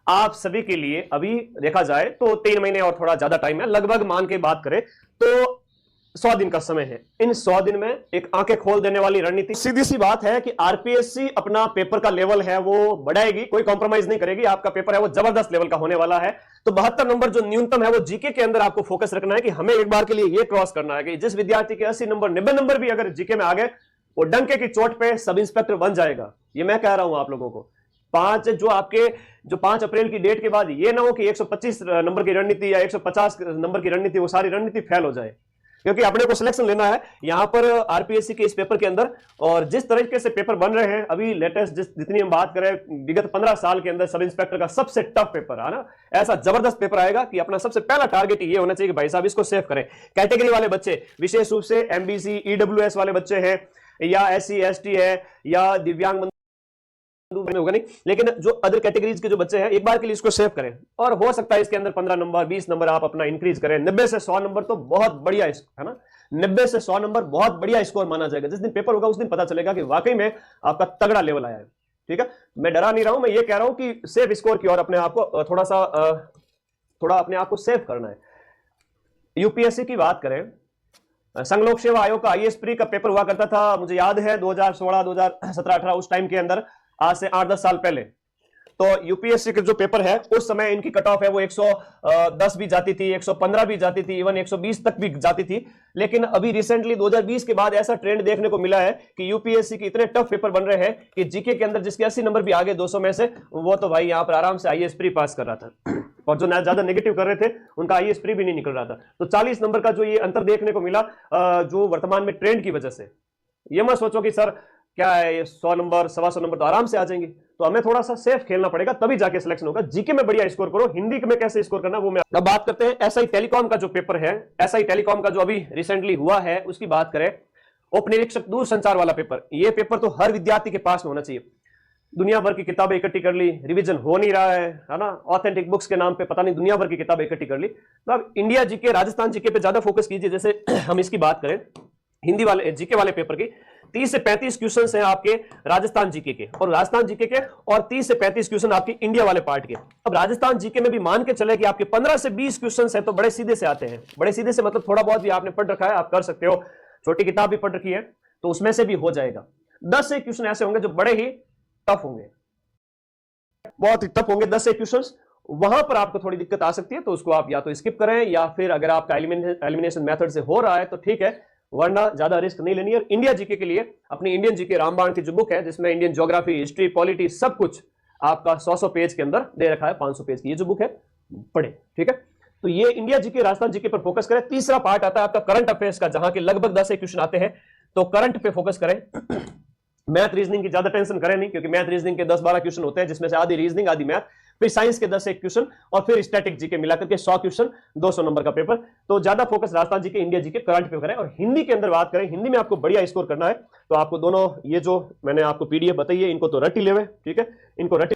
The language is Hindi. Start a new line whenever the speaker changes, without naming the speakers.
आप सभी के लिए अभी देखा जाए तो 3 महीने और थोड़ा ज्यादा टाइम है, लगभग मान के बात करें तो 100 दिन का समय है। इन 100 दिन में एक आंखें खोल देने वाली रणनीति, सीधी सी बात है कि आरपीएससी अपना पेपर का लेवल है वो बढ़ाएगी, कोई कॉम्प्रोमाइज नहीं करेगी। आपका पेपर है वो जबरदस्त लेवल का होने वाला है। तो 72 नंबर जो न्यूनतम है वो जीके के अंदर आपको फोकस रखना है कि हमें एक बार के लिए ये क्रॉस करना है कि जिस विद्यार्थी के 80 नंबर 90 नंबर भी अगर जीके में आ गए, वो डंके की चोट पे सब इंस्पेक्टर बन जाएगा। ये मैं कह रहा हूं आप लोगों को। 5 अप्रैल की डेट के बाद ये ना हो कि 125 नंबर की रणनीति या 150 नंबर की रणनीति, वो सारी रणनीति फेल हो जाए, क्योंकि अपने को सिलेक्शन लेना है यहां पर आरपीएससी के इस पेपर के अंदर। और जिस तरीके से पेपर बन रहे हैं अभी लेटेस्ट, जितनी हम बात करें विगत 15 साल के अंदर सब इंस्पेक्टर का सबसे टफ पेपर है ना, ऐसा जबरदस्त पेपर आएगा कि अपना सबसे पहला टारगेट ये होना चाहिए कि भाई साहब इसको सेव करें। कैटेगरी वाले बच्चे, विशेष रूप से एमबीसी ईडब्ल्यूएस वाले बच्चे हैं, या एससी एसटी है, या दिव्यांग होगा नहीं, लेकिन जो अदर कैटेगरीज के जो बच्चे हैं एक बार के लिए इसको सेव करें। और हो सकता है इसके अंदर 15 नंबर 20 नंबर आप अपना इंक्रीज करें। 90 से 100 नंबर तो बहुत बढ़िया है ना, 90 से 100 नंबर बहुत बढ़िया स्कोर माना जाएगा। जिस दिन पेपर होगा उस दिन पता चलेगा कि वाकई में आपका तगड़ा लेवल आया है। ठीक है, मैं डरा नहीं रहा हूं, मैं ये कह रहा हूं कि सेफ स्कोर की ओर अपने आप को थोड़ा अपने आप को सेव करना है। यूपीएससी की बात करें, संघ लोक सेवा आयोग का आईएएस प्री का पेपर हुआ करता था, मुझे याद है 2016 2017 18 उस टाइम के अंदर, आज से 8-10 साल पहले। तो यूपीएससी के जो पेपर है उस समय इनकी कट ऑफ है वो 110 भी जाती थी, 115 भी जाती थी, इवन 120 तक भी जाती थी। लेकिन अभी रिसेंटली 2020 के बाद ऐसा ट्रेंड देखने को मिला है कि यूपीएससी के इतने टफ पेपर बन रहे हैं कि जीके के अंदर जिसके 80 नंबर भी आगे 200 में से, वो तो भाई यहां पर आराम से आईएएस प्री पास कर रहा था। और जो ज्यादा नेगेटिव कर रहे थे उनका आईएएस प्री भी नहीं निकल रहा था। तो 40 नंबर का जो ये अंतर देखने को मिला जो वर्तमान में ट्रेंड की वजह से, ये मत सोचो कि सर क्या है ये 100 नंबर 125 नंबर तो आराम से आ जाएंगे। तो हमें थोड़ा सा सेफ खेलना पड़ेगा, तभी जाके सिलेक्शन होगा। जीके में बढ़िया स्कोर करो, हिंदी में कैसे स्कोर करना वो मैं। अब बात करते हैं एसआई टेलीकॉम का जो पेपर है, एसआई टेलीकॉम का जो अभी रिसेंटली हुआ है उसकी बात करें। उप निरीक्षक दूर संचार वाला पेपर, ये पेपर तो हर विद्यार्थी के पास में होना चाहिए। दुनिया भर की किताबें इकट्ठी कर ली, रिवीजन हो नहीं रहा है ना, ऑथेंटिक बुक्स के नाम पे पता नहीं दुनिया भर की किताबें इकट्ठी कर ली। तो अब इंडिया जीके राजस्थान जीके पे ज्यादा फोकस कीजिए। जैसे हम इसकी बात करें हिंदी वाले जीके वाले पेपर की, 30 से 35 क्वेश्चन हैं आपके राजस्थान जीके के, और राजस्थान जीके के, और 30 से 35 क्वेश्चन आपके इंडिया वाले पार्ट के। अब राजस्थान जीके में भी मान के चले कि आपके 15 से 20 क्वेश्चन हैं तो बड़े सीधे से आते हैं। बड़े सीधे से मतलब थोड़ा बहुत भी आपने पढ़ रखा है, आप कर सकते हो, छोटी किताब भी पढ़ रखी है तो उसमें से भी हो जाएगा। 10 से क्वेश्चन ऐसे होंगे जो बड़े ही टफ होंगे, बहुत ही टफ होंगे 10 से क्वेश्चन। वहां पर आपको थोड़ी दिक्कत आ सकती है, तो उसको आप या तो स्किप करें, या फिर अगर आपका एलिमिनेशन मेथड से हो रहा है तो ठीक है, वरना ज्यादा रिस्क नहीं लेनी है। और इंडिया जीके के लिए अपनी इंडियन जीके रामबाण की जो बुक है, जिसमें इंडियन ज्योग्राफी हिस्ट्री पॉलिटी सब कुछ आपका 100 पेज के अंदर दे रखा है, 500 पेज की ये जो बुक है पढ़े। ठीक है, तो ये इंडिया जीके राजस्थान जीके पर फोकस करें। तीसरा पार्ट आता है आपका करंट अफेयर्स का, जहां के लगभग 10 क्वेश्चन आते हैं, तो करंट पे फोकस करें। मैथ रीजनिंग की ज्यादा टेंशन करें नहीं, क्योंकि मैथ रीजनिंग के 10-12 क्वेश्चन होते हैं, जिसमें से आधी रीजनिंग आधी मैथ, फिर साइंस के 10 क्वेश्चन, और फिर स्टैटिक जीके मिलाकर के 100 क्वेश्चन 200 नंबर का पेपर। तो ज्यादा focus Rajasthan GK India GK current पे करें। और हिंदी के अंदर बात करें, हिंदी में आपको बढ़िया स्कोर करना है, तो आपको दोनों ये जो मैंने आपको पीडीएफ बताई है इनको तो रट ही लेवे। ठीक है, इनको रट